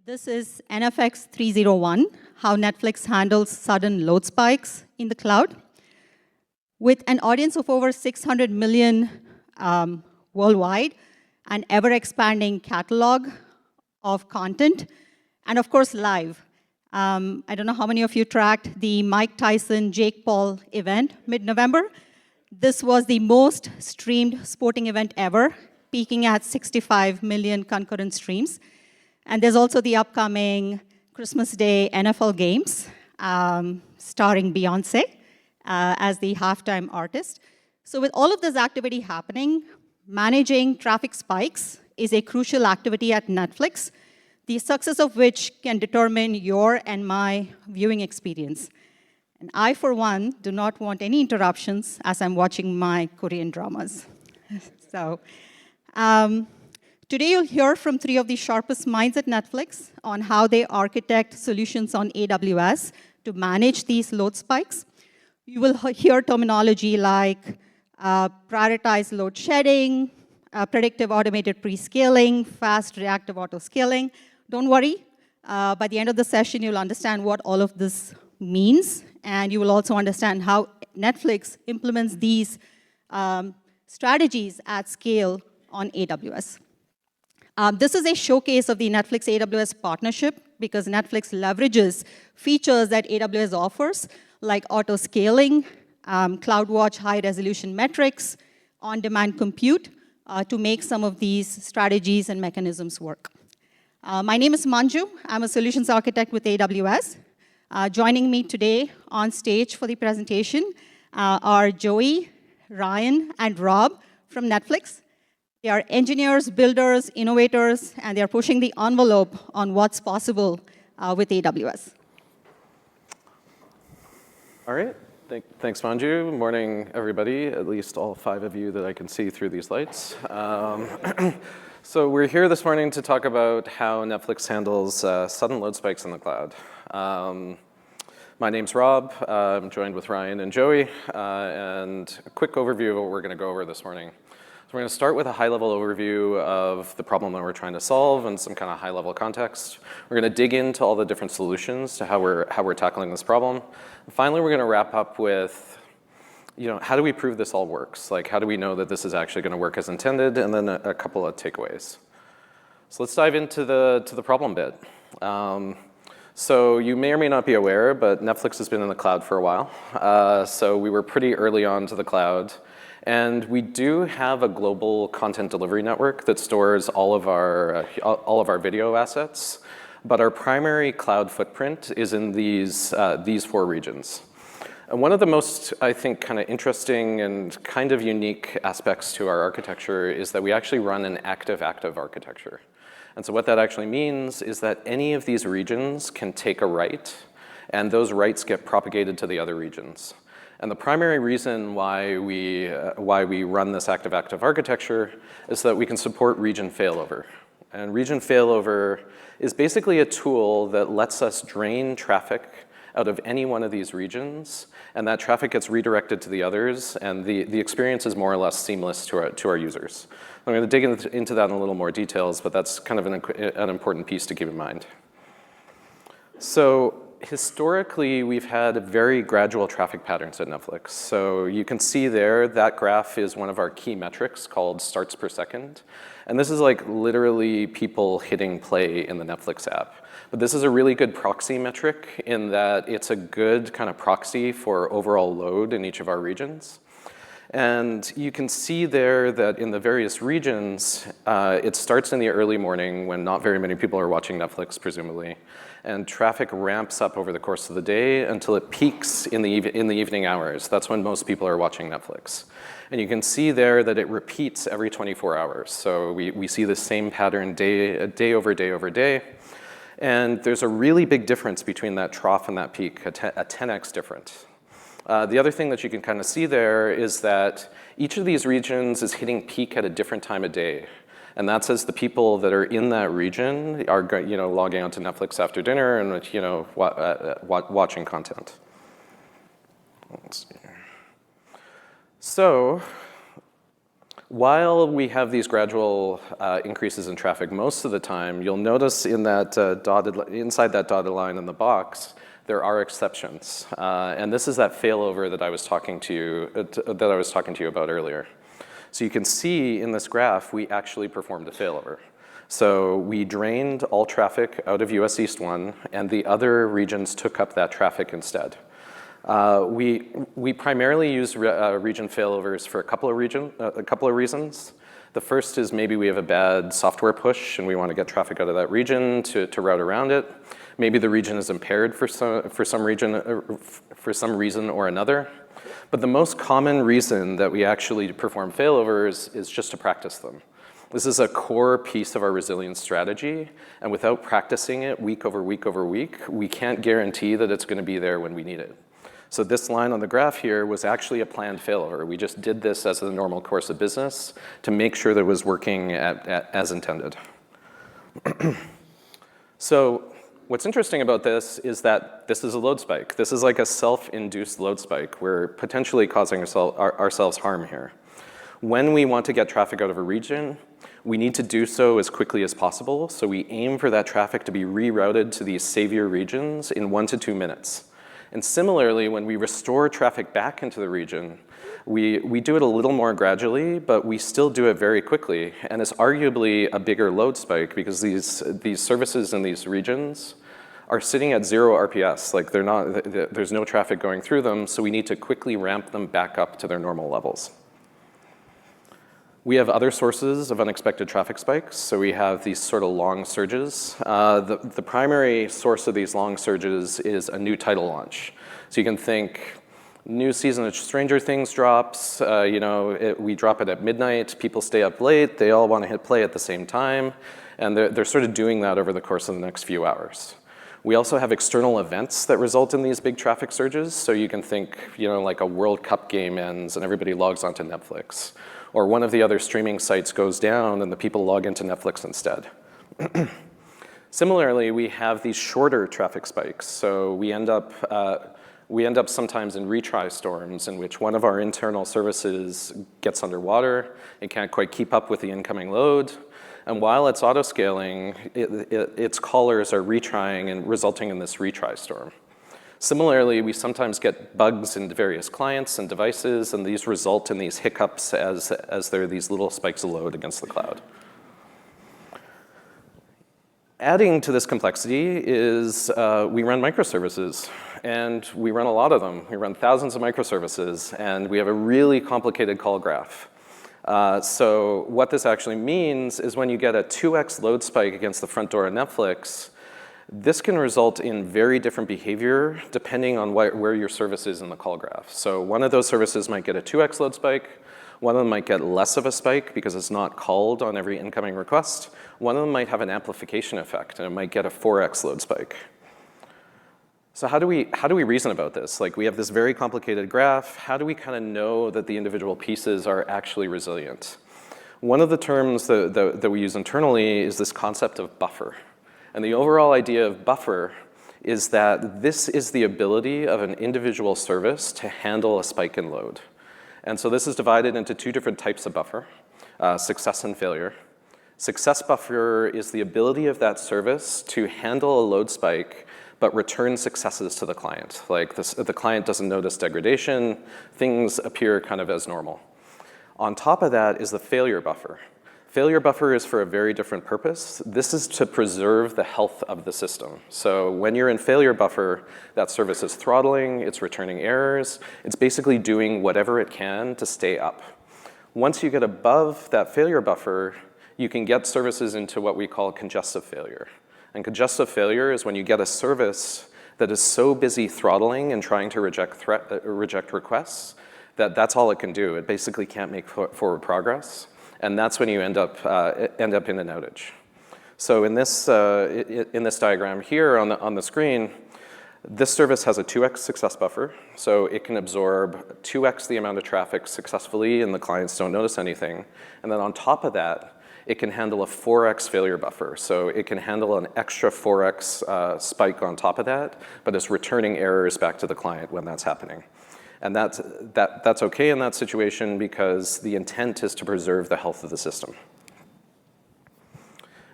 This is NFX301, how Netflix handles sudden load spikes in the cloud. With an audience of over 600 million worldwide, an ever-expanding catalog of content, and of course, live. I don't know how many of you tracked the Mike Tyson, Jake Paul event mid-November. This was the most streamed sporting event ever, peaking at 65 million concurrent streams. And there's also the upcoming Christmas Day NFL games, starring Beyonce as the halftime artist. So with all of this activity happening, managing traffic spikes is a crucial activity at Netflix, the success of which can determine your and my viewing experience. And I, for one, do not want any interruptions as I'm watching my Korean dramas. So today you'll hear from three of the sharpest minds at Netflix on how they architect solutions on AWS to manage these load spikes. You will hear terminology like prioritized load shedding, predictive automated pre-scaling, fast reactive auto-scaling. Don't worry, by the end of the session, you'll understand what all of this means, and you will also understand how Netflix implements these strategies at scale on AWS. This is a showcase of the Netflix AWS partnership because Netflix leverages features that AWS offers, like auto-scaling, CloudWatch high-resolution metrics, on-demand compute, to make some of these strategies and mechanisms work. My name is Manju. I'm a solutions architect with AWS. Joining me today on stage for the presentation are Joey, Ryan, and Rob from Netflix. They are engineers, builders, innovators, and they're pushing the envelope on what's possible with AWS. All right. Thanks, Manju. Morning, everybody, at least all 5 of you that I can see through these lights. So we're here this morning to talk about how Netflix handles sudden load spikes in the cloud. My name's Rob. I'm joined with Ryan and Joey, and a quick overview of what we're going to go over this morning. So we're going to start with a high-level overview of the problem that we're trying to solve and some kind of high-level context. We're going to dig into all the different solutions to how we're tackling this problem. And finally, we're going to wrap up with, how do we prove this all works? Like, how do we know that this is actually going to work as intended? And then a couple of takeaways. So let's dive into the problem bit. So you may or may not be aware, but Netflix has been in the cloud for a while. So we were pretty early on to the cloud. And we do have a global content delivery network that stores all of our video assets. But our primary cloud footprint is in these 4 regions. And one of the most, I think, kind of interesting and kind of unique aspects to our architecture is that we actually run an active-active architecture. And so what that actually means is that any of these regions can take a write, and those writes get propagated to the other regions. And the primary reason why we run this active-active architecture is that we can support region failover. And region failover is basically a tool that lets us drain traffic out of any one of these regions, and that traffic gets redirected to the others, and the experience is more or less seamless to our users. I'm going to dig into that in a little more details, but that's kind of an important piece to keep in mind. So historically, we've had very gradual traffic patterns at Netflix. So you can see there, that graph is one of our key metrics called starts per second. And this is like literally people hitting play in the Netflix app. But this is a really good proxy metric in that it's a good kind of proxy for overall load in each of our regions. And you can see there that in the various regions, it starts in the early morning when not very many people are watching Netflix, presumably. And traffic ramps up over the course of the day until it peaks in the evening hours. That's when most people are watching Netflix. And you can see there that it repeats every 24 hours. So we see the same pattern day over day over day. And there's a really big difference between that trough and that peak, a 10x difference. The other thing that you can kind of see there is that each of these regions is hitting peak at a different time of day. And that's as the people that are in that region are logging onto Netflix after dinner and watching content. Let's see here. So While we have these gradual increases in traffic most of the time, you'll notice in that inside that dotted line in the box, there are exceptions. And this is that failover that I was talking to you about earlier. So you can see in this graph, we actually performed a failover. So we drained all traffic out of US East 1, and the other regions took up that traffic instead. We primarily use region failovers for a couple of reasons. The first is maybe we have a bad software push and we want to get traffic out of that region to route around it. Maybe the region is impaired for some reason or another. But the most common reason that we actually perform failovers is just to practice them. This is a core piece of our resilience strategy, and without practicing it week over week over week, we can't guarantee that it's going to be there when we need it. So this line on the graph here was actually a planned failover. We just did this as a normal course of business to make sure that it was working as intended. So what's interesting about this is that this is a load spike. This is like a self-induced load spike. We're potentially causing ourselves harm here. When we want to get traffic out of a region, we need to do so as quickly as possible. So we aim for that traffic to be rerouted to these savior regions in 1 to 2 minutes. And similarly, when we restore traffic back into the region, we do it a little more gradually, but we still do it very quickly. And it's arguably a bigger load spike because these services in these regions are sitting at 0 RPS. Like there's no traffic going through them, so we need to quickly ramp them back up to their normal levels. We have other sources of unexpected traffic spikes. So we have these sort of long surges. The primary source of these long surges is a new title launch. So you can think new season of Stranger Things drops. We drop it at midnight. People stay up late. They all want to hit play at the same time. And they're sort of doing that over the course of the next few hours. We also have external events that result in these big traffic surges. So you can think, like a World Cup game ends and everybody logs onto Netflix. Or one of the other streaming sites goes down and the people log into Netflix instead. Similarly, we have these shorter traffic spikes. So we end up sometimes in retry storms in which one of our internal services gets underwater. It can't quite keep up with the incoming load. And while it's auto-scaling, its callers are retrying and resulting in this retry storm. Similarly, we sometimes get bugs in various clients and devices, and these result in these hiccups as there are these little spikes of load against the cloud. Adding to this complexity is we run microservices, and we run a lot of them. We run thousands of microservices, and we have a really complicated call graph. So what this actually means is when you get a 2x load spike against the front door of Netflix, this can result in very different behavior depending on where your service is in the call graph. So one of those services might get a 2x load spike. One of them might get less of a spike because it's not called on every incoming request. One of them might have an amplification effect, and it might get a 4x load spike. So how do we reason about this? Like, we have this very complicated graph. How do we kind of know that the individual pieces are actually resilient? One of the terms that we use internally is this concept of buffer. And the overall idea of buffer is that this is the ability of an individual service to handle a spike in load. And so this is divided into 2 different types of buffer, success and failure. Success buffer is the ability of that service to handle a load spike but return successes to the client. Like the client doesn't notice degradation, things appear kind of as normal. On top of that is the failure buffer. Failure buffer is for a very different purpose. This is to preserve the health of the system. So when you're in failure buffer, that service is throttling, it's returning errors, it's basically doing whatever it can to stay up. Once you get above that failure buffer, you can get services into what we call congestive failure. And congestive failure is when you get a service that is so busy throttling and trying to reject requests that that's all it can do. It basically can't make forward progress. And that's when you end up in an outage. So in this diagram here on the screen, this service has a 2x success buffer. So it can absorb 2x the amount of traffic successfully, and the clients don't notice anything. And then on top of that, it can handle a 4x failure buffer. So it can handle an extra 4x spike on top of that, but it's returning errors back to the client when that's happening. And that's okay in that situation because the intent is to preserve the health of the system.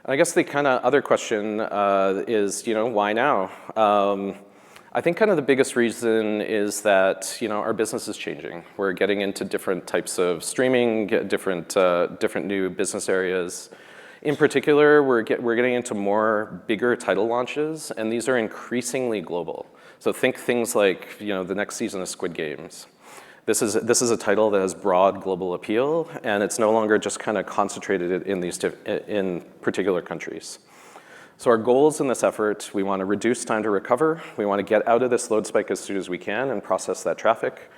And I guess the kind of other question is, why now? I think kind of the biggest reason is that, our business is changing. We're getting into different types of streaming, different new business areas. In particular, we're getting into more bigger title launches, and these are increasingly global. So think things like, the next season of Squid Games. This is a title that has broad global appeal, and it's no longer just kind of concentrated in particular countries. So our goals in this effort, we want to reduce time to recover. We want to get out of this load spike as soon as we can and process that traffic.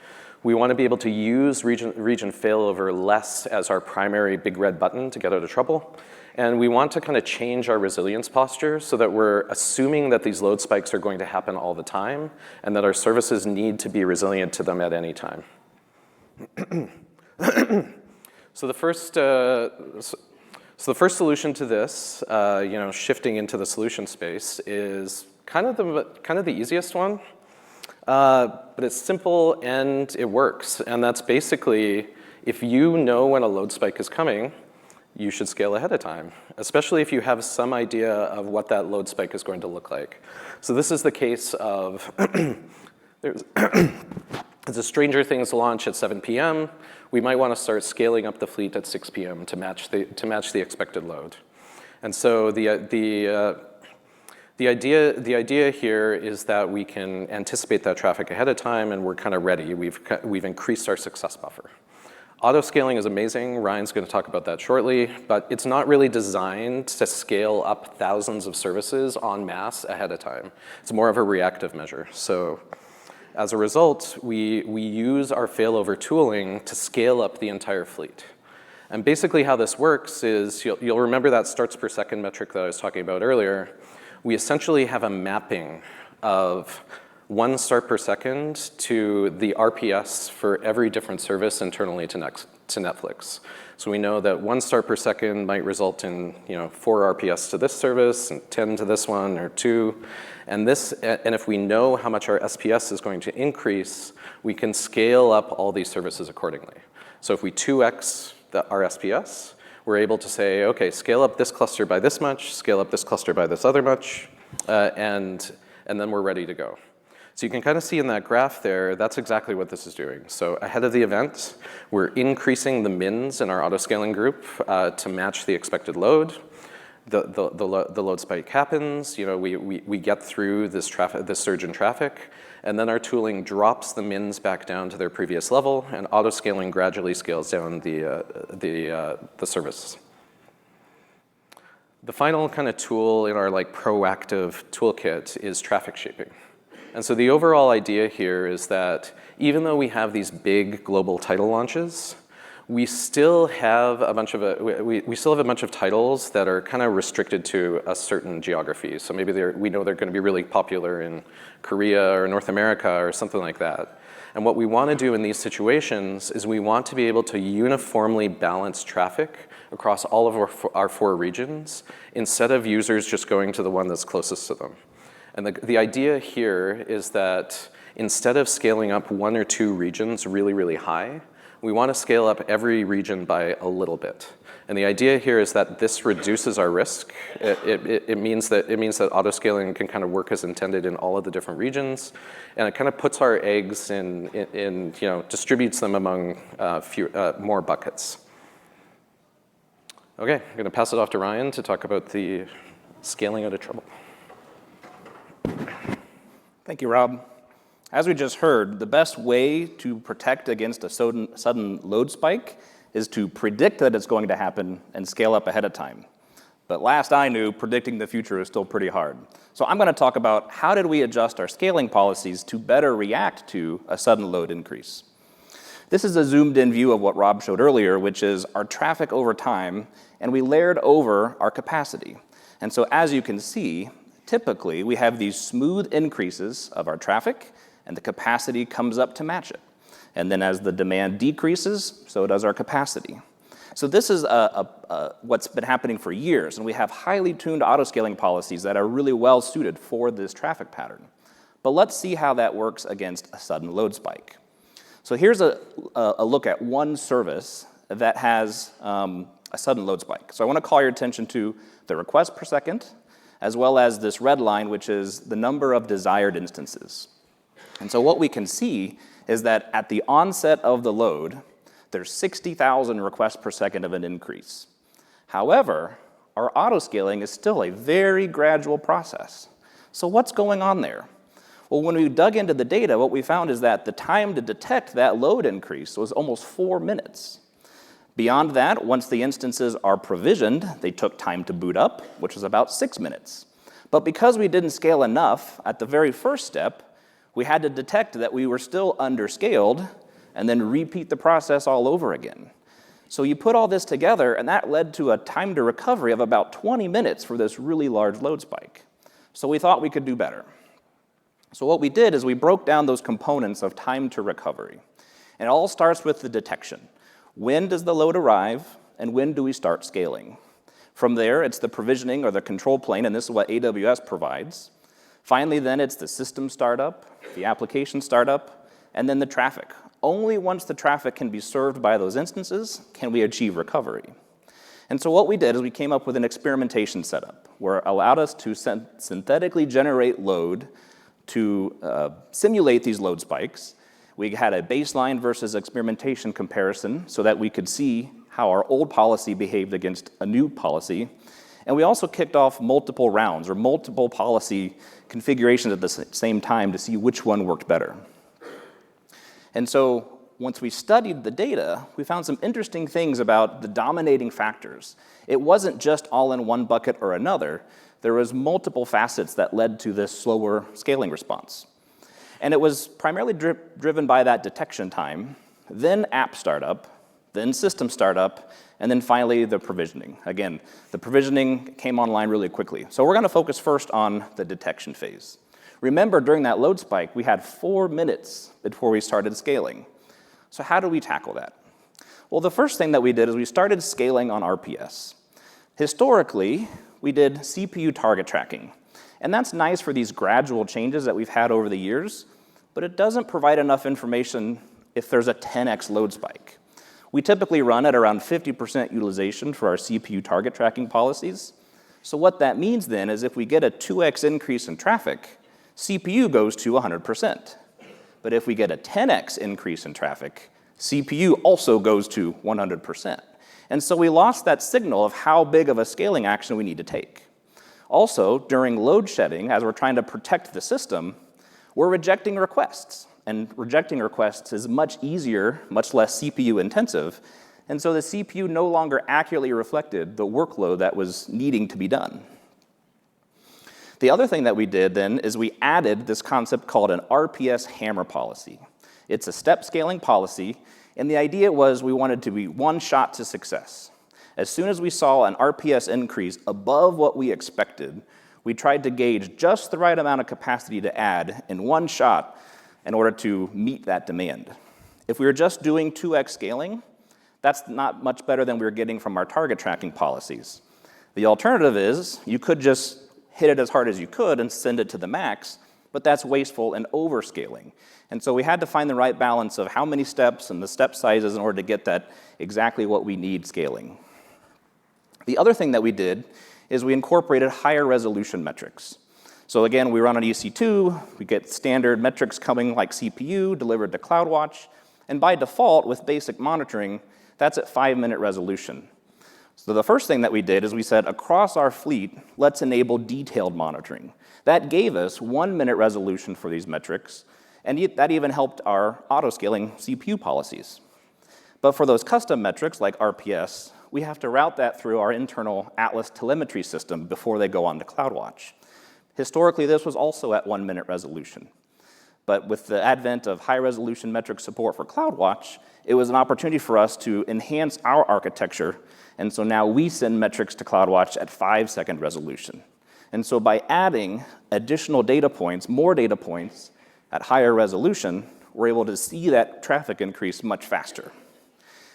We want to be able to use region failover less as our primary big red button to get out of trouble. And we want to kind of change our resilience posture so that we're assuming that these load spikes are going to happen all the time and that our services need to be resilient to them at any time. So the first solution to this, shifting into the solution space, is kind of the easiest one, but it's simple and it works. And that's basically, if you know when a load spike is coming, you should scale ahead of time, especially if you have some idea of what that load spike is going to look like. So this is the case of, there's a Stranger Things launch at 7 p.m. We might want to start scaling up the fleet at 6 p.m. to match the expected load. And so the idea here is that we can anticipate that traffic ahead of time, and we're kind of ready. We've increased our success buffer. Auto-scaling is amazing. Ryan's going to talk about that shortly, but it's not really designed to scale up thousands of services en masse ahead of time. It's more of a reactive measure. So as a result, we use our failover tooling to scale up the entire fleet. And basically how this works is, you'll remember that starts per second metric that I was talking about earlier. We essentially have a mapping of 1 start per second to the RPS for every different service internally to Netflix. So we know that 1 start per second might result in 4 RPS to this service and 10 to this one or 2. And if we know how much our SPS is going to increase, we can scale up all these services accordingly. So if we 2x our SPS, we're able to say, okay, scale up this cluster by this much, scale up this cluster by this other much, and then we're ready to go. So you can kind of see in that graph there, that's exactly what this is doing. So ahead of the event, we're increasing the mins in our auto-scaling group to match the expected load. The load spike happens, we get through this surge in traffic, and then our tooling drops the mins back down to their previous level, and auto-scaling gradually scales down the service. The final kind of tool in our proactive toolkit is traffic shaping. And so the overall idea here is that even though we have these big global title launches, we still have a bunch of titles that are kind of restricted to a certain geography. So maybe we know they're going to be really popular in Korea or North America or something like that. And what we want to do in these situations is we want to be able to uniformly balance traffic across all of our 4 regions instead of users just going to the one that's closest to them. And the idea here is that instead of scaling up 1 or 2 regions really, really high, we want to scale up every region by a little bit. And the idea here is that this reduces our risk. It means that auto-scaling can kind of work as intended in all of the different regions, and it kind of puts our eggs in distributes them among more buckets. Okay, I'm going to pass it off to Ryan to talk about the scaling out of trouble. Thank you, Rob. As we just heard, the best way to protect against a sudden load spike is to predict that it's going to happen and scale up ahead of time. But last I knew, predicting the future is still pretty hard. So I'm going to talk about how did we adjust our scaling policies to better react to a sudden load increase. This is a zoomed-in view of what Rob showed earlier, which is our traffic over time, and we layered over our capacity. And so as you can see, typically, we have these smooth increases of our traffic, and the capacity comes up to match it. And then as the demand decreases, so does our capacity. So this is what's been happening for years, and we have highly tuned auto-scaling policies that are really well suited for this traffic pattern. But let's see how that works against a sudden load spike. So here's a look at one service that has a sudden load spike. So I want to call your attention to the requests per second, as well as this red line, which is the number of desired instances. And so what we can see is that at the onset of the load, there's 60,000 requests per second of an increase. However, our auto-scaling is still a very gradual process. So what's going on there? Well, when we dug into the data, what we found is that the time to detect that load increase was almost 4 minutes. Beyond that, once the instances are provisioned, they took time to boot up, which was about 6 minutes. But because we didn't scale enough at the very first step, we had to detect that we were still underscaled and then repeat the process all over again. So you put all this together, and that led to a time to recovery of about 20 minutes for this really large load spike. So we thought we could do better. So what we did is we broke down those components of time to recovery. And it all starts with the detection. When does the load arrive, and when do we start scaling? From there, it's the provisioning or the control plane, and this is what AWS provides. Finally, then, it's the system startup, the application startup, and then the traffic. Only once the traffic can be served by those instances can we achieve recovery. And so what we did is we came up with an experimentation setup where it allowed us to synthetically generate load to simulate these load spikes. We had a baseline versus experimentation comparison so that we could see how our old policy behaved against a new policy. And we also kicked off multiple rounds or multiple policy configurations at the same time to see which one worked better. And so once we studied the data, we found some interesting things about the dominating factors. It wasn't just all in one bucket or another. There was multiple facets that led to this slower scaling response. And it was primarily driven by that detection time, then app startup, then system startup, and then finally the provisioning. Again, the provisioning came online really quickly. So we're going to focus first on the detection phase. Remember, during that load spike, we had 4 minutes before we started scaling. So how do we tackle that? Well, the first thing that we did is we started scaling on RPS. Historically, we did CPU target tracking. And that's nice for these gradual changes that we've had over the years, but it doesn't provide enough information if there's a 10x load spike. We typically run at around 50% utilization for our CPU target tracking policies. So what that means then is if we get a 2x increase in traffic, CPU goes to 100%. But if we get a 10x increase in traffic, CPU also goes to 100%. And so we lost that signal of how big of a scaling action we need to take. Also, during load shedding, as we're trying to protect the system, we're rejecting requests. And rejecting requests is much easier, much less CPU intensive. And so the CPU no longer accurately reflected the workload that was needing to be done. The other thing that we did then is we added this concept called an RPS hammer policy. It's a step scaling policy, and the idea was we wanted to be one shot to success. As soon as we saw an RPS increase above what we expected, we tried to gauge just the right amount of capacity to add in one shot in order to meet that demand. If we were just doing 2x scaling, that's not much better than we were getting from our target tracking policies. The alternative is you could just hit it as hard as you could and send it to the max, but that's wasteful and overscaling. And so we had to find the right balance of how many steps and the step sizes in order to get that exactly what we need scaling. The other thing that we did is we incorporated higher resolution metrics. So again, we run on EC2, we get standard metrics coming like CPU delivered to CloudWatch, and by default, with basic monitoring, that's at 5-minute resolution. So the first thing that we did is we said, across our fleet, let's enable detailed monitoring. That gave us 1-minute resolution for these metrics, and that even helped our auto-scaling CPU policies. But for those custom metrics like RPS, we have to route that through our internal Atlas telemetry system before they go on to CloudWatch. Historically, this was also at 1-minute resolution. But with the advent of high-resolution metric support for CloudWatch, it was an opportunity for us to enhance our architecture, and so now we send metrics to CloudWatch at 5-second resolution. And so by adding additional data points, more data points at higher resolution, we're able to see that traffic increase much faster.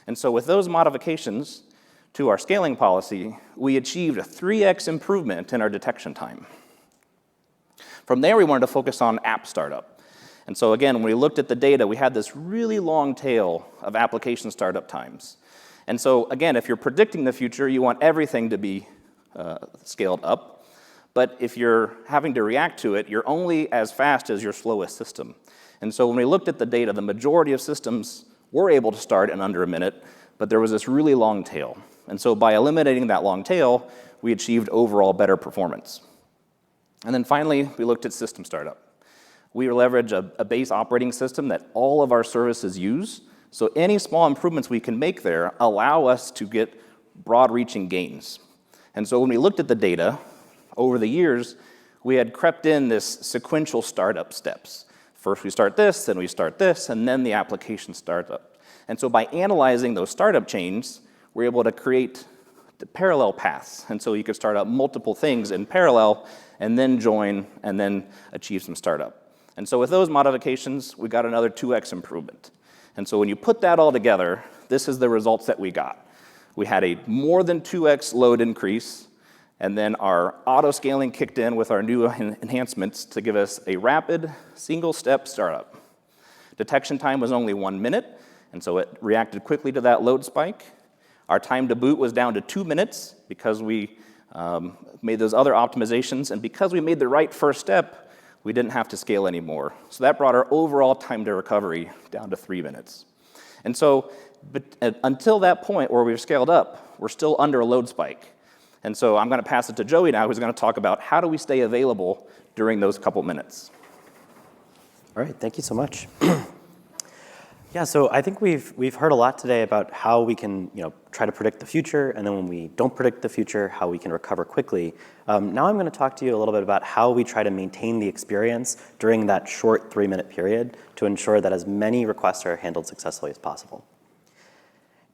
And so with those modifications to our scaling policy, we achieved a 3x improvement in our detection time. From there, we wanted to focus on app startup. And so again, when we looked at the data, we had this really long tail of application startup times. And so again, if you're predicting the future, you want everything to be scaled up. But if you're having to react to it, you're only as fast as your slowest system. And so when we looked at the data, the majority of systems were able to start in under a minute, but there was this really long tail. And so by eliminating that long tail, we achieved overall better performance. And then finally, we looked at system startup. We leverage a base operating system that all of our services use, so any small improvements we can make there allow us to get broad-reaching gains. And so when we looked at the data, over the years, we had crept in this sequential startup steps. First we start this, then we start this, and then the application startup. And so by analyzing those startup chains, we're able to create the parallel paths. And so you could start up multiple things in parallel, and then join, and then achieve some startup. And so with those modifications, we got another 2x improvement. And so when you put that all together, this is the results that we got. We had a more than 2x load increase, and then our auto-scaling kicked in with our new enhancements to give us a rapid, single-step startup. Detection time was only 1 minute, and so it reacted quickly to that load spike. Our time to boot was down to 2 minutes because we made those other optimizations, and because we made the right first step, we didn't have to scale anymore. So that brought our overall time to recovery down to 3 minutes. And so until that point where we've scaled up, we're still under a load spike. And so I'm going to pass it to Joey now, who's going to talk about how do we stay available during those couple minutes. All right, thank you so much. Yeah, so I think we've heard a lot today about how we can try to predict the future, and then when we don't predict the future, how we can recover quickly. Now I'm going to talk to you a little bit about how we try to maintain the experience during that short 3-minute period to ensure that as many requests are handled successfully as possible.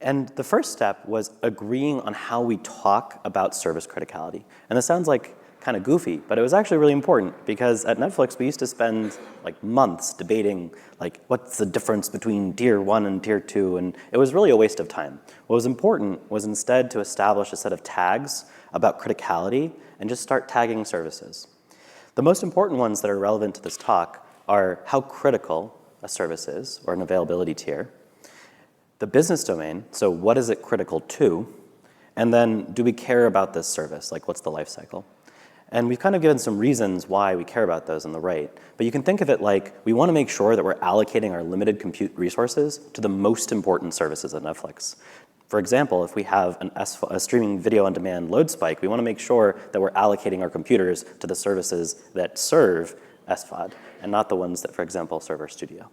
And the first step was agreeing on how we talk about service criticality. And this sounds like kind of goofy, but it was actually really important because at Netflix we used to spend like months debating like what's the difference between tier 1 and tier 2, and it was really a waste of time. What was important was instead to establish a set of tags about criticality and just start tagging services. The most important ones that are relevant to this talk are how critical a service is, or an availability tier, the business domain, so what is it critical to, and then do we care about this service, like what's the life cycle? And we've kind of given some reasons why we care about those on the right, but you can think of it like we want to make sure that we're allocating our limited compute resources to the most important services at Netflix. For example, if we have a streaming video on demand load spike, we want to make sure that we're allocating our computers to the services that serve SVOD and not the ones that, for example, serve our studio.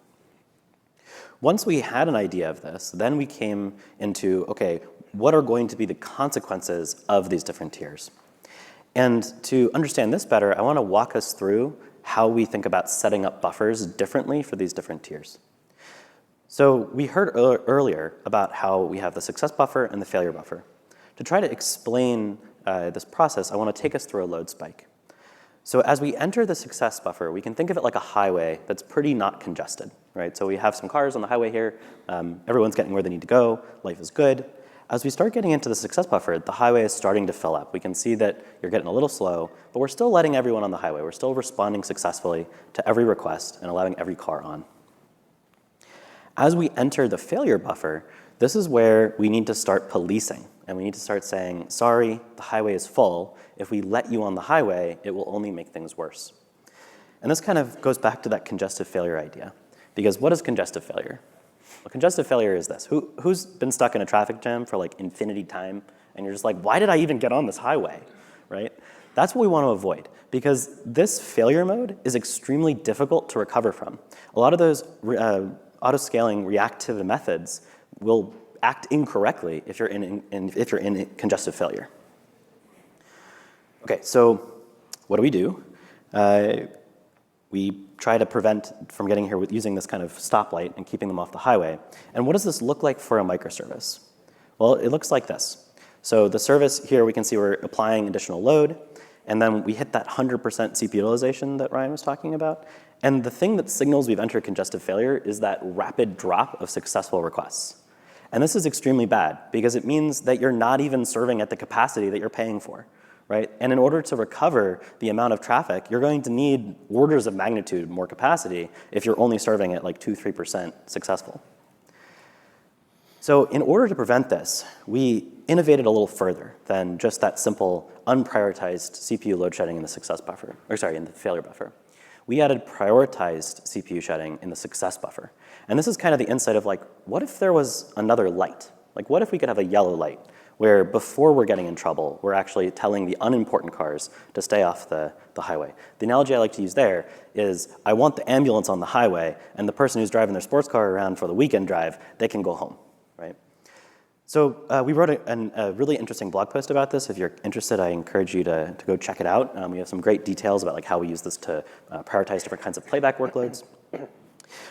Once we had an idea of this, then we came into, okay, what are going to be the consequences of these different tiers? And to understand this better, I want to walk us through how we think about setting up buffers differently for these different tiers. So we heard earlier about how we have the success buffer and the failure buffer. To try to explain this process, I want to take us through a load spike. So as we enter the success buffer, we can think of it like a highway that's pretty not congested, right? So we have some cars on the highway here. Everyone's getting where they need to go. Life is good. As we start getting into the success buffer, the highway is starting to fill up. We can see that you're getting a little slow, but we're still letting everyone on the highway. We're still responding successfully to every request and allowing every car on. As we enter the failure buffer, this is where we need to start policing. And we need to start saying, sorry, the highway is full. If we let you on the highway, it will only make things worse. And this kind of goes back to that congestive failure idea. Because what is congestive failure? Well, congestive failure is this. Who's been stuck in a traffic jam for like infinity time? And you're just like, why did I even get on this highway, right? That's what we want to avoid. Because this failure mode is extremely difficult to recover from. A lot of those auto-scaling reactive methods will act incorrectly if you're in congestive failure. Okay, so what do? We try to prevent from getting here with using this kind of stoplight and keeping them off the highway. And what does this look like for a microservice? Well, it looks like this. So the service here, we can see we're applying additional load, and then we hit that 100% CPU utilization that Ryan was talking about. And the thing that signals we've entered congestive failure is that rapid drop of successful requests. And this is extremely bad because it means that you're not even serving at the capacity that you're paying for, right? And in order to recover the amount of traffic, you're going to need orders of magnitude more capacity if you're only serving at like 2-3% successful. So in order to prevent this, we innovated a little further than just that simple unprioritized CPU load shedding in the success buffer, or sorry, in the failure buffer. We added prioritized CPU shedding in the success buffer. And this is kind of the insight of like, what if there was another light? Like, what if we could have a yellow light where before we're getting in trouble, we're actually telling the unimportant cars to stay off the highway. The analogy I like to use there is I want the ambulance on the highway, and the person who's driving their sports car around for the weekend drive, they can go home, right? So we wrote a really interesting blog post about this. If you're interested, I encourage you to go check it out. We have some great details about like how we use this to prioritize different kinds of playback workloads.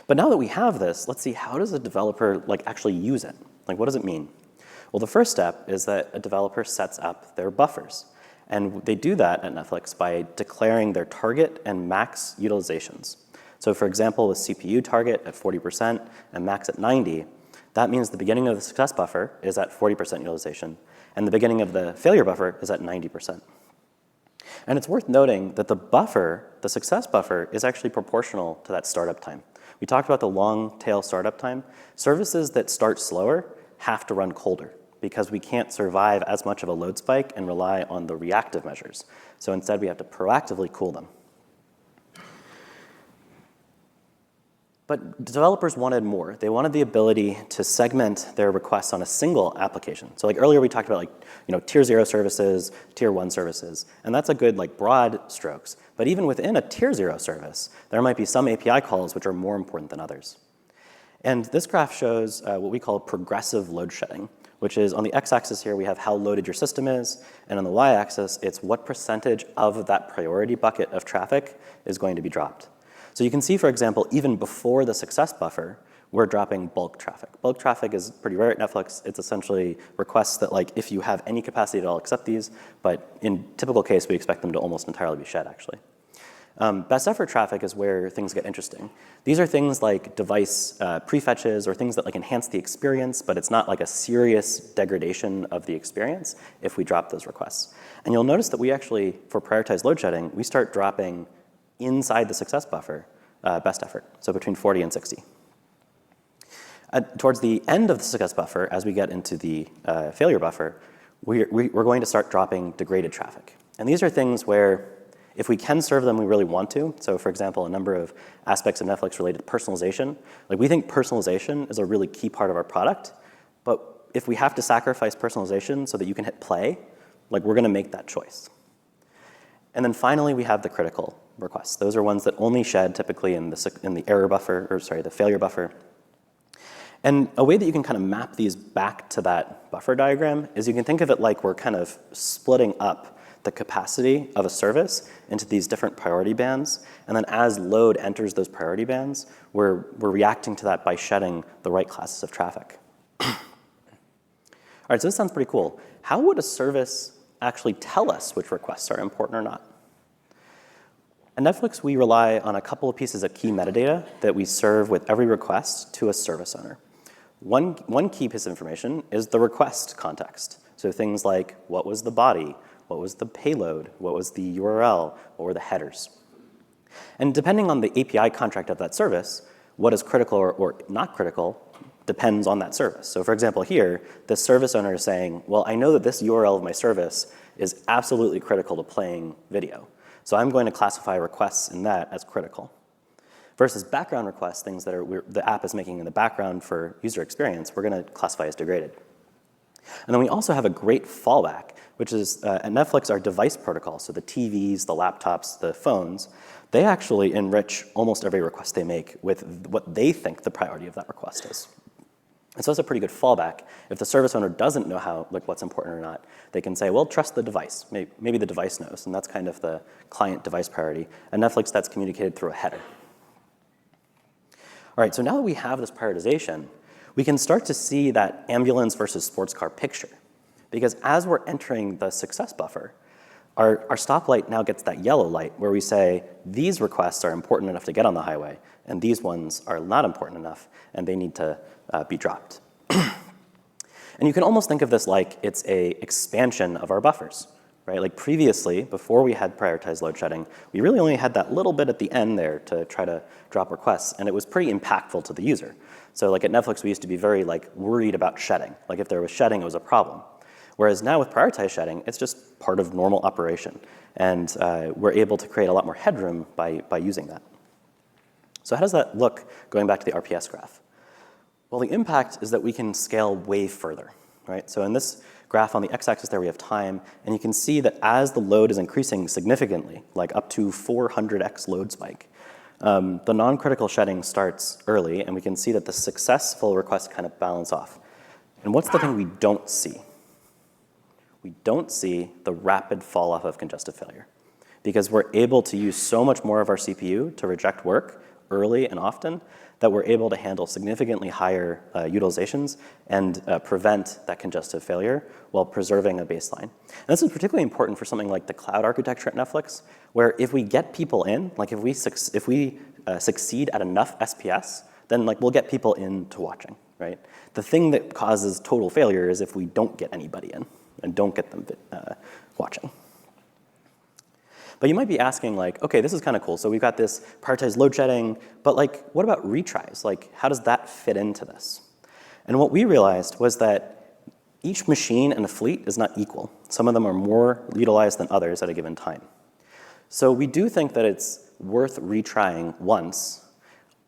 But now that we have this, let's see, how does a developer like actually use it? Like, what does it mean? Well, the first step is that a developer sets up their buffers. And they do that at Netflix by declaring their target and max utilizations. So for example, with CPU target at 40% and max at 90, that means the beginning of the success buffer is at 40% utilization, and the beginning of the failure buffer is at 90%. And it's worth noting that the buffer, the success buffer, is actually proportional to that startup time. We talked about the long tail startup time. Services that start slower have to run colder because we can't survive as much of a load spike and rely on the reactive measures. So instead, we have to proactively cool them. But developers wanted more. They wanted the ability to segment their requests on a single application. So like earlier we talked about like, tier 0 services, tier 1 services, and that's a good like broad strokes. But even within a tier 0 service, there might be some API calls which are more important than others. And this graph shows what we call progressive load shedding, which is on the x-axis here we have how loaded your system is, and on the y-axis it's what percentage of that priority bucket of traffic is going to be dropped. So you can see, for example, even before the success buffer, we're dropping bulk traffic. Bulk traffic is pretty rare at Netflix. It's essentially requests that, like, if you have any capacity at all, accept these. But in typical case, we expect them to almost entirely be shed, actually. Best effort traffic is where things get interesting. These are things like device prefetches or things that like enhance the experience, but it's not like a serious degradation of the experience if we drop those requests. And you'll notice that we actually, for prioritized load shedding, we start dropping inside the success buffer, best effort, so between 40 and 60. Towards the end of the success buffer, as we get into the failure buffer, we're going to start dropping degraded traffic. And these are things where if we can serve them, we really want to. So for example, a number of aspects of Netflix related to personalization. Like we think personalization is a really key part of our product, but if we have to sacrifice personalization so that you can hit play, like we're gonna make that choice. And then finally, we have the critical requests. Those are ones that only shed typically in the error buffer, or sorry, the failure buffer. And a way that you can kind of map these back to that buffer diagram is you can think of it like we're kind of splitting up the capacity of a service into these different priority bands. And then as load enters those priority bands, we're reacting to that by shedding the right classes of traffic. All right, so this sounds pretty cool. How would a service actually tell us which requests are important or not? At Netflix, we rely on a couple of pieces of key metadata that we serve with every request to a service owner. One key piece of information is the request context. So things like what was the body, what was the payload, what was the URL, what were the headers. And depending on the API contract of that service, what is critical or not critical depends on that service. So for example here, the service owner is saying, well, I know that this URL of my service is absolutely critical to playing video. So I'm going to classify requests in that as critical. Versus background requests, things that the app is making in the background for user experience, we're going to classify as degraded. And then we also have a great fallback, which is at Netflix, our device protocol. So the TVs, the laptops, the phones, they actually enrich almost every request they make with what they think the priority of that request is. And so it's a pretty good fallback. If the service owner doesn't know what's important or not, they can say, well, trust the device. Maybe the device knows, and that's kind of the client device priority. At Netflix, that's communicated through a header. All right, so now that we have this prioritization, we can start to see that ambulance versus sports car picture. Because as we're entering the success buffer, our stoplight now gets that yellow light where we say, these requests are important enough to get on the highway, and these ones are not important enough, and they need to be dropped. And you can almost think of this like it's an expansion of our buffers, right? Like previously, before we had prioritized load shedding, we really only had that little bit at the end there to try to drop requests, and it was pretty impactful to the user. So like at Netflix, we used to be very like worried about shedding. Like if there was shedding, it was a problem. Whereas now with prioritized shedding, it's just part of normal operation. And we're able to create a lot more headroom by using that. So how does that look going back to the RPS graph? Well, the impact is that we can scale way further, right? So in this graph on the x-axis there we have time, and you can see that as the load is increasing significantly, like up to 400x load spike, the non-critical shedding starts early, and we can see that the successful requests kind of balance off. And what's the thing we don't see? We don't see the rapid fall off of congestive failure, because we're able to use so much more of our CPU to reject work early and often that we're able to handle significantly higher utilizations and prevent that congestive failure while preserving a baseline. And this is particularly important for something like the cloud architecture at Netflix, where if we get people in, like if we succeed at enough SPS, then like we'll get people into watching, right? The thing that causes total failure is if we don't get anybody in and don't get them watching. But you might be asking, like, okay, this is kind of cool. So we've got this prioritized load shedding, but like, what about retries? Like, how does that fit into this? And what we realized was that each machine in a fleet is not equal. Some of them are more utilized than others at a given time. So we do think that it's worth retrying once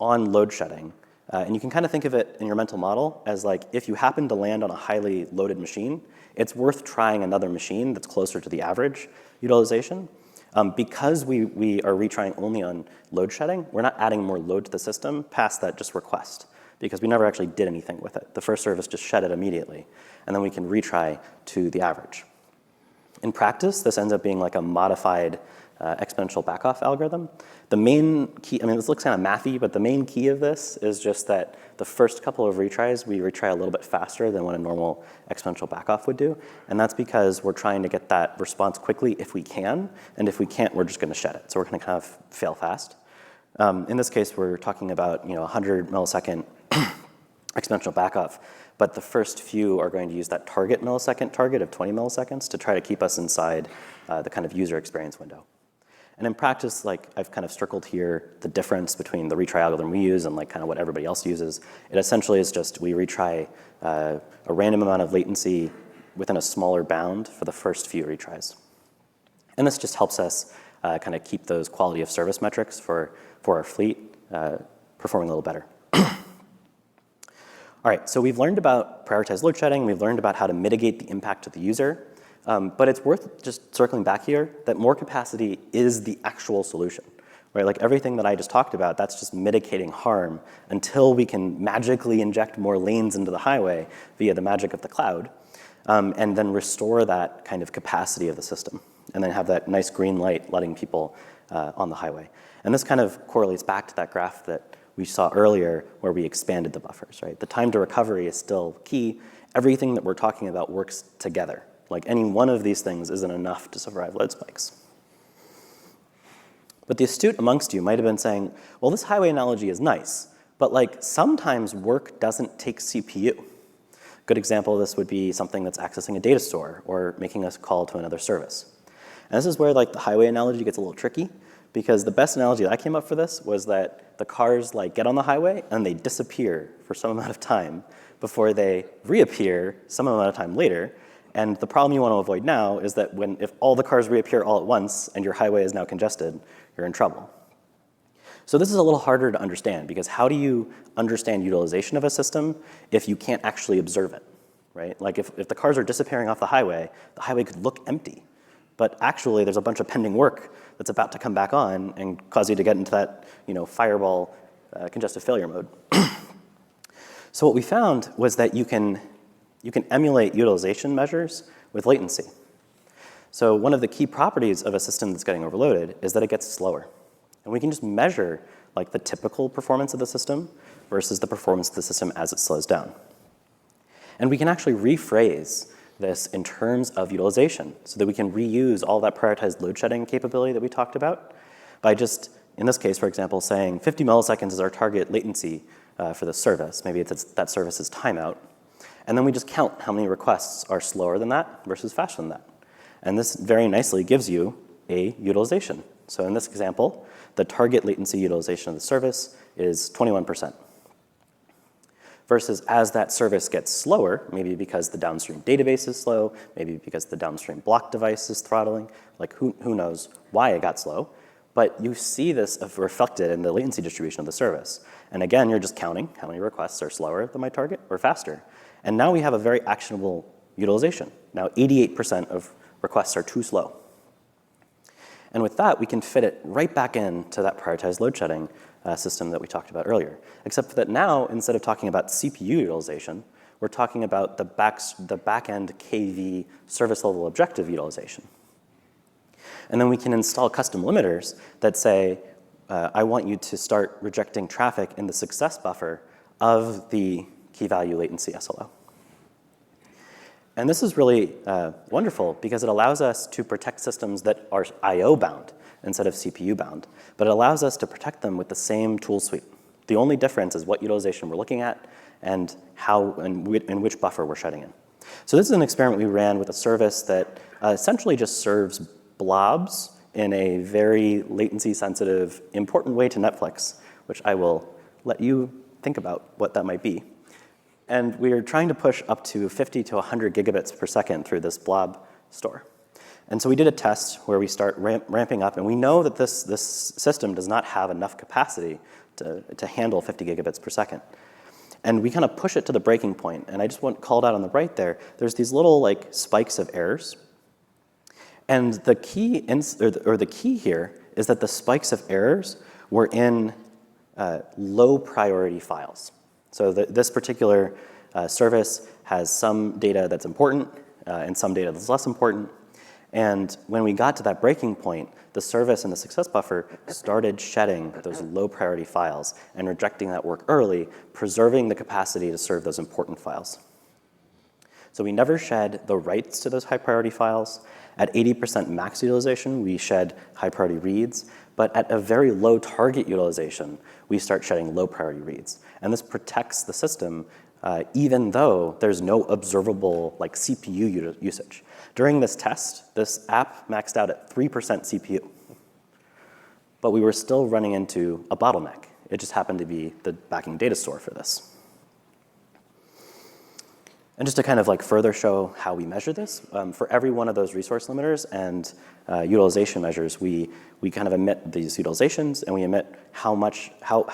on load shedding. And you can kind of think of it in your mental model as like, if you happen to land on a highly loaded machine, it's worth trying another machine that's closer to the average utilization. Because we are retrying only on load shedding, we're not adding more load to the system past that just request, because we never actually did anything with it. The first service just shed it immediately, and then we can retry to the average. In practice, this ends up being like a modified exponential backoff algorithm. The main key, I mean, this looks kind of mathy, but the main key of this is just that the first couple of retries, we retry a little bit faster than what a normal exponential backoff would do. And that's because we're trying to get that response quickly if we can. And if we can't, we're just going to shed it. So we're going to kind of fail fast. In this case, we're talking about 100 millisecond exponential backoff. But the first few are going to use that target millisecond target of 20 milliseconds to try to keep us inside the kind of user experience window. And in practice, like I've kind of circled here the difference between the retry algorithm we use and like kind of what everybody else uses. It essentially is just we retry a random amount of latency within a smaller bound for the first few retries. And this just helps us kind of keep those quality of service metrics for our fleet performing a little better. All right, so we've learned about prioritized load shedding. We've learned about how to mitigate the impact to the user. But it's worth just circling back here that more capacity is the actual solution, right? Like everything that I just talked about, that's just mitigating harm until we can magically inject more lanes into the highway via the magic of the cloud, and then restore that kind of capacity of the system, and then have that nice green light letting people on the highway. And this kind of correlates back to that graph that we saw earlier where we expanded the buffers, right? The time to recovery is still key. Everything that we're talking about works together. Like any one of these things isn't enough to survive load spikes. But the astute amongst you might have been saying, well, this highway analogy is nice, but like sometimes work doesn't take CPU. Good example of this would be something that's accessing a data store or making a call to another service. And this is where like the highway analogy gets a little tricky, because the best analogy that I came up for this was that the cars like get on the highway and they disappear for some amount of time before they reappear some amount of time later. And the problem you want to avoid now is that if all the cars reappear all at once and your highway is now congested, you're in trouble. So this is a little harder to understand, because how do you understand utilization of a system if you can't actually observe it, right? Like if the cars are disappearing off the highway could look empty. But actually, there's a bunch of pending work that's about to come back on and cause you to get into that fireball congestive failure mode. So what we found was that you can emulate utilization measures with latency. So one of the key properties of a system that's getting overloaded is that it gets slower. And we can just measure like the typical performance of the system versus the performance of the system as it slows down. And we can actually rephrase this in terms of utilization so that we can reuse all that prioritized load shedding capability that we talked about by just, in this case, for example, saying 50 milliseconds is our target latency for the service. Maybe it's that service's timeout. And then we just count how many requests are slower than that versus faster than that. And this very nicely gives you a utilization. So in this example, the target latency utilization of the service is 21%. Versus as that service gets slower, maybe because the downstream database is slow, maybe because the downstream block device is throttling, like who knows why it got slow, but you see this reflected in the latency distribution of the service. And again, you're just counting how many requests are slower than my target or faster. And now we have a very actionable utilization. Now 88% of requests are too slow. And with that, we can fit it right back into that prioritized load shedding system that we talked about earlier. Except that now, instead of talking about CPU utilization, we're talking about the back-end KV service level objective utilization. And then we can install custom limiters that say, I want you to start rejecting traffic in the success buffer of the key value latency SLO. And this is really wonderful because it allows us to protect systems that are I/O bound instead of CPU bound. But it allows us to protect them with the same tool suite. The only difference is what utilization we're looking at and how and in which buffer we're shedding in. So this is an experiment we ran with a service that essentially just serves blobs in a very latency-sensitive, important way to Netflix, which I will let you think about what that might be. And we are trying to push up to 50 to 100 gigabits per second through this blob store. And so we did a test where we start ramping up, and we know that this system does not have enough capacity to handle 50 gigabits per second. And we kind of push it to the breaking point. And I just called out on the right there, there's these little like spikes of errors. And the key, the key here is that the spikes of errors were in low priority files. So this particular service has some data that's important and some data that's less important. And when we got to that breaking point, the service and the success buffer started shedding those low priority files and rejecting that work early, preserving the capacity to serve those important files. So we never shed the writes to those high priority files. At 80% max utilization, we shed high priority reads. But at a very low target utilization, we start shedding low priority reads. And this protects the system even though there's no observable like CPU usage. During this test, this app maxed out at 3% CPU. But we were still running into a bottleneck. It just happened to be the backing data store for this. And just to kind of like further show how we measure this, for every one of those resource limiters and utilization measures, we kind of emit these utilizations and we emit how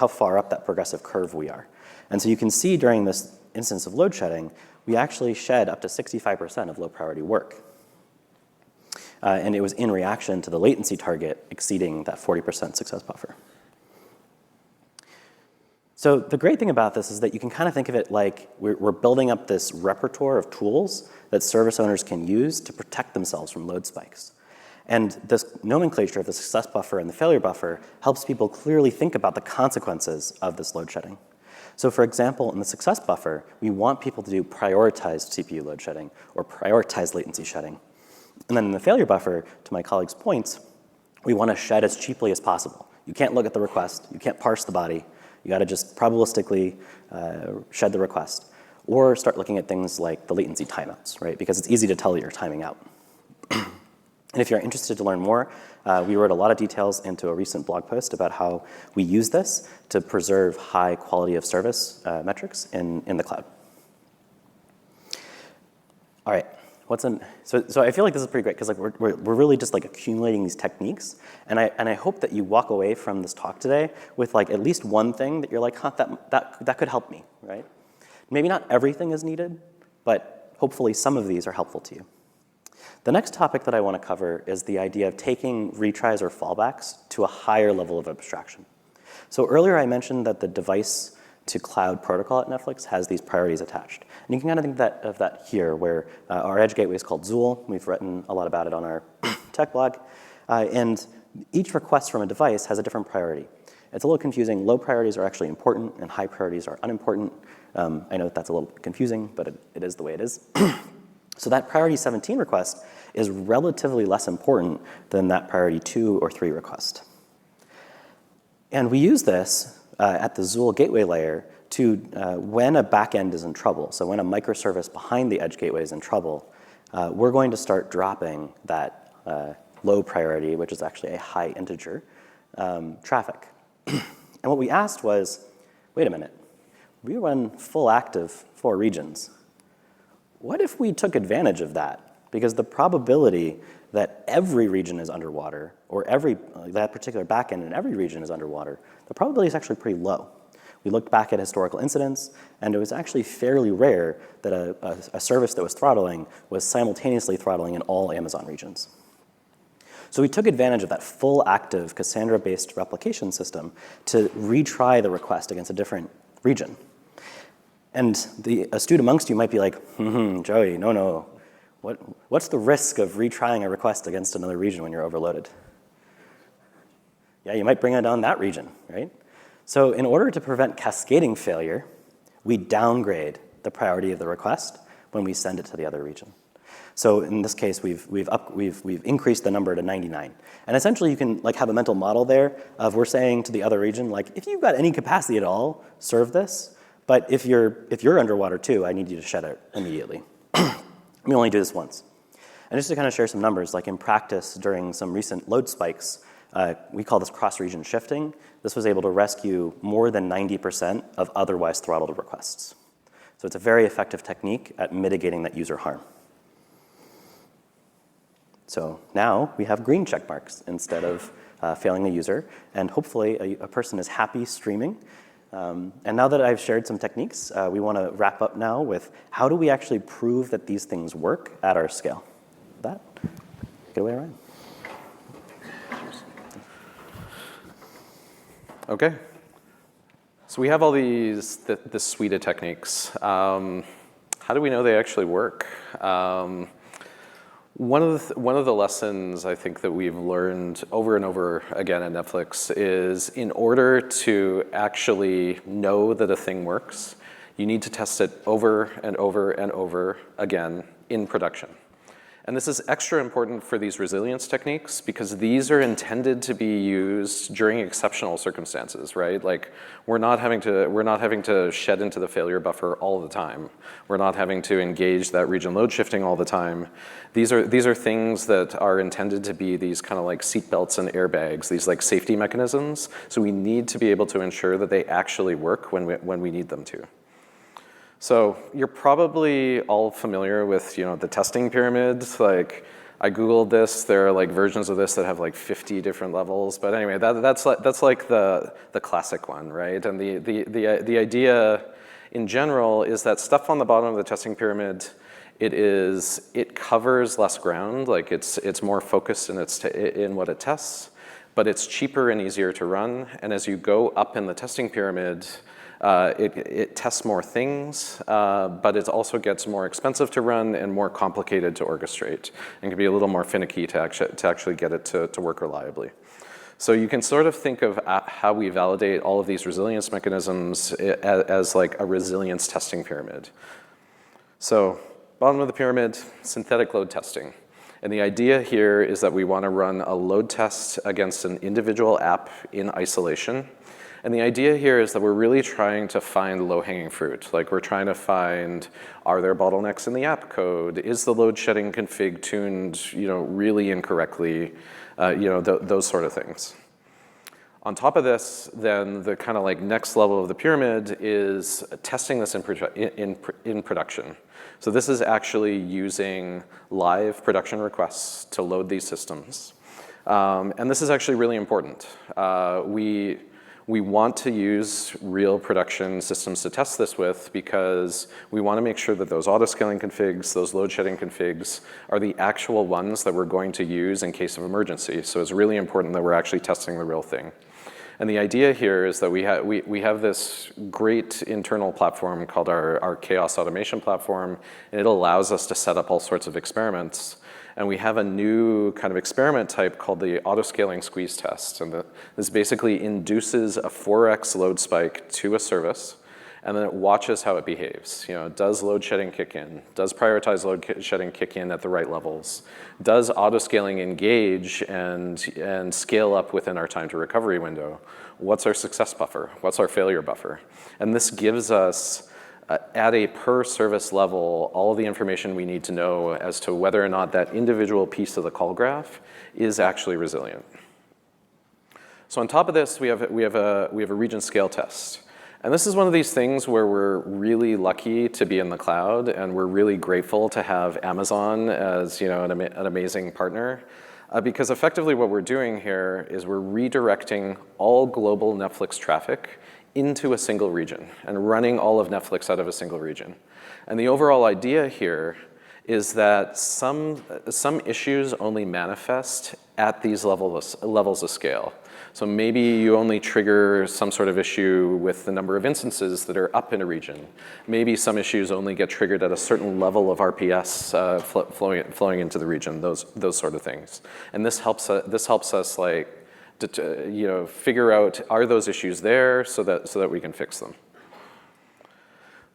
far up that progressive curve we are. And so you can see during this instance of load shedding, we actually shed up to 65% of low priority work. And it was in reaction to the latency target exceeding that 40% success buffer. So the great thing about this is that you can kind of think of it like we're building up this repertoire of tools that service owners can use to protect themselves from load spikes. And this nomenclature of the success buffer and the failure buffer helps people clearly think about the consequences of this load shedding. So for example, in the success buffer, we want people to do prioritized CPU load shedding or prioritized latency shedding. And then in the failure buffer, to my colleague's points, we want to shed as cheaply as possible. You can't look at the request. You can't parse the body. You got to just probabilistically shed the request. Or start looking at things like the latency timeouts, right? Because it's easy to tell that you're timing out. And if you're interested to learn more, we wrote a lot of details into a recent blog post about how we use this to preserve high quality of service metrics in the cloud. All right. So I feel like this is pretty great because like we're really just like accumulating these techniques, and I hope that you walk away from this talk today with like at least one thing that you're like, huh, that could help me, right? Maybe not everything is needed, but hopefully some of these are helpful to you. The next topic that I want to cover is the idea of taking retries or fallbacks to a higher level of abstraction. So earlier I mentioned that the device to cloud protocol at Netflix has these priorities attached. And you can kind of think of that here, where our edge gateway is called Zool. We've written a lot about it on our tech blog. And each request from a device has a different priority. It's a little confusing. Low priorities are actually important, and high priorities are unimportant. I know that's a little confusing, but it is the way it is. So that priority 17 request is relatively less important than that priority 2 or 3 request. And we use this at the Zool gateway layer to when a backend is in trouble, so when a microservice behind the edge gateway is in trouble, we're going to start dropping that low priority, which is actually a high integer, traffic. And what we asked was, wait a minute, we run full active for regions. What if we took advantage of that? Because the probability that every region is underwater, or that particular backend in every region is underwater, the probability is actually pretty low. We looked back at historical incidents, and it was actually fairly rare that a service that was throttling was simultaneously throttling in all Amazon regions. So we took advantage of that full active Cassandra-based replication system to retry the request against a different region. And the astute amongst you might be like, Joey, no. What's the risk of retrying a request against another region when you're overloaded? Yeah, you might bring it down that region, right? So in order to prevent cascading failure, we downgrade the priority of the request when we send it to the other region. So in this case, we've increased the number to 99. And essentially, you can have a mental model there of we're saying to the other region, if you've got any capacity at all, serve this. But if you're underwater too, I need you to shut it immediately. We only do this once. And just to kind of share some numbers, in practice during some recent load spikes, we call this cross-region shifting. This was able to rescue more than 90% of otherwise throttled requests. So it's a very effective technique at mitigating that user harm. So now we have green check marks instead of failing a user, and hopefully a person is happy streaming. And now that I've shared some techniques, we want to wrap up now with how do we actually prove that these things work at our scale? With that, take it away, Ryan. Okay. So we have all this suite of techniques. How do we know they actually work? One of the lessons I think that we've learned over and over again at Netflix is in order to actually know that a thing works, you need to test it over and over and over again in production. And this is extra important for these resilience techniques because these are intended to be used during exceptional circumstances, right? We're not having to shed into the failure buffer all the time. We're not having to engage that region load shifting all the time. These are things that are intended to be these kind of seatbelts and airbags, these safety mechanisms. So we need to be able to ensure that they actually work when we need them to. So you're probably all familiar with the testing pyramid. I Googled this. There are versions of this that have 50 different levels. But anyway, that's the classic one, right? And the idea in general is that stuff on the bottom of the testing pyramid, it covers less ground. It's more focused in what it tests, but it's cheaper and easier to run. And as you go up in the testing pyramid, it tests more things, but it also gets more expensive to run and more complicated to orchestrate, and can be a little more finicky to actually get it to work reliably. So you can sort of think of how we validate all of these resilience mechanisms as a resilience testing pyramid. So bottom of the pyramid, synthetic load testing. And the idea here is that we want to run a load test against an individual app in isolation. And the idea here is that we're really trying to find low-hanging fruit. We're trying to find, are there bottlenecks in the app code? Is the load shedding config tuned, really incorrectly? Those sort of things. On top of this, then the kind of next level of the pyramid is testing this in production. So this is actually using live production requests to load these systems. And this is actually really important. We want to use real production systems to test this with because we want to make sure that those auto-scaling configs, those load-shedding configs, are the actual ones that we're going to use in case of emergency. So it's really important that we're actually testing the real thing. And the idea here is that we have this great internal platform called our chaos automation platform, and it allows us to set up all sorts of experiments. And we have a new kind of experiment type called the auto-scaling squeeze test. And this basically induces a 4x load spike to a service, and then it watches how it behaves. Does load shedding kick in? Does prioritized load shedding kick in at the right levels? Does auto-scaling engage and scale up within our time to recovery window? What's our success buffer? What's our failure buffer? And this gives us at a per service level, all of the information we need to know as to whether or not that individual piece of the call graph is actually resilient. So on top of this, we have a region scale test. And this is one of these things where we're really lucky to be in the cloud, and we're really grateful to have Amazon as an amazing partner. Because effectively what we're doing here is we're redirecting all global Netflix traffic into a single region and running all of Netflix out of a single region. And the overall idea here is that some issues only manifest at these levels of scale. So maybe you only trigger some sort of issue with the number of instances that are up in a region. Maybe some issues only get triggered at a certain level of RPS flowing into the region, those sort of things. And this helps us figure out, are those issues there so that we can fix them.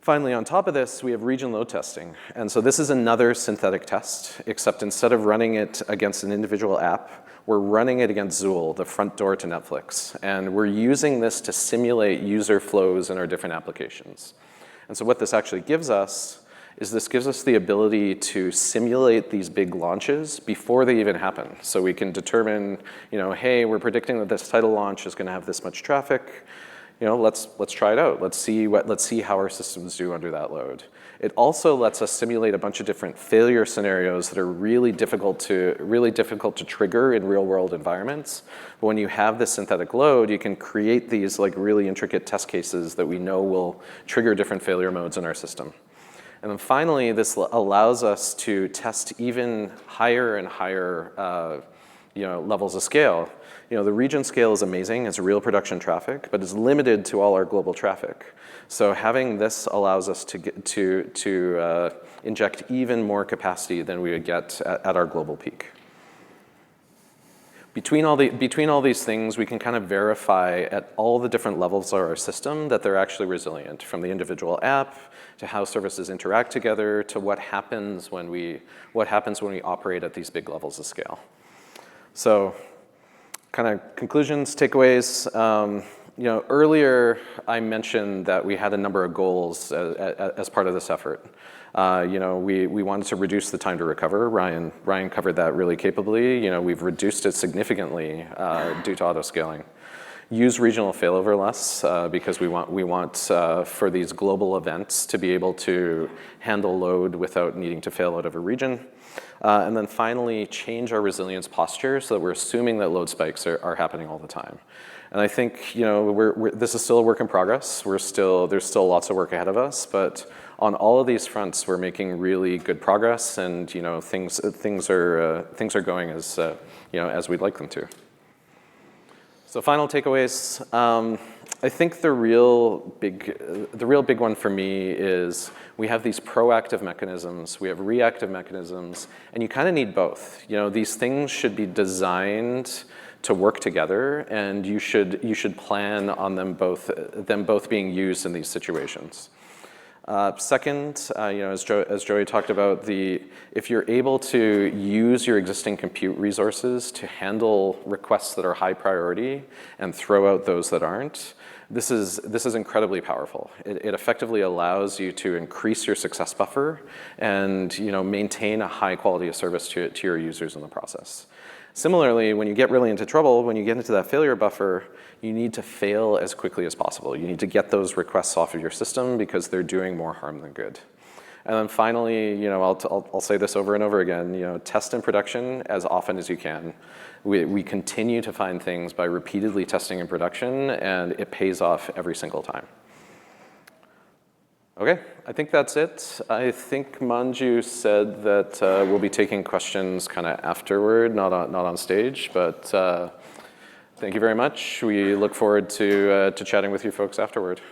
Finally, on top of this, we have region load testing. And so this is another synthetic test, except instead of running it against an individual app, we're running it against Zool, the front door to Netflix. And we're using this to simulate user flows in our different applications. And so what this actually gives us is this gives us the ability to simulate these big launches before they even happen. So we can determine, hey, we're predicting that this title launch is going to have this much traffic. Let's try it out. Let's see how our systems do under that load. It also lets us simulate a bunch of different failure scenarios that are really difficult to trigger in real-world environments. But when you have this synthetic load, you can create these really intricate test cases that we know will trigger different failure modes in our system. And then finally, this allows us to test even higher and higher levels of scale. The region scale is amazing. It's real production traffic, but it's limited to all our global traffic. So having this allows us to inject even more capacity than we would get at our global peak. Between all these things, we can kind of verify at all the different levels of our system that they're actually resilient, from the individual app to how services interact together to what happens when we operate at these big levels of scale. So, kind of conclusions, takeaways. Earlier I mentioned that we had a number of goals as part of this effort. We wanted to reduce the time to recover. Ryan covered that really capably. We've reduced it significantly due to auto-scaling. Use regional failover less because we want for these global events to be able to handle load without needing to fail out of a region. And then finally, change our resilience posture so that we're assuming that load spikes are happening all the time. And I think this is still a work in progress. There's still lots of work ahead of us, but on all of these fronts, we're making really good progress, and things are going as we'd like them to. So final takeaways. I think the real big one for me is we have these proactive mechanisms, we have reactive mechanisms, and you kind of need both. These things should be designed to work together, and you should plan on them both being used in these situations. Second, as Joey talked about, if you're able to use your existing compute resources to handle requests that are high priority and throw out those that aren't, this is incredibly powerful. It effectively allows you to increase your success buffer and maintain a high quality of service to your users in the process. Similarly, when you get really into trouble, when you get into that failure buffer, you need to fail as quickly as possible. You need to get those requests off of your system because they're doing more harm than good. And then finally, I'll say this over and over again, test in production as often as you can. We continue to find things by repeatedly testing in production, and it pays off every single time. Okay, I think that's it. I think Manju said that we'll be taking questions kind of afterward, not on stage, but thank you very much. We look forward to chatting with you folks afterward.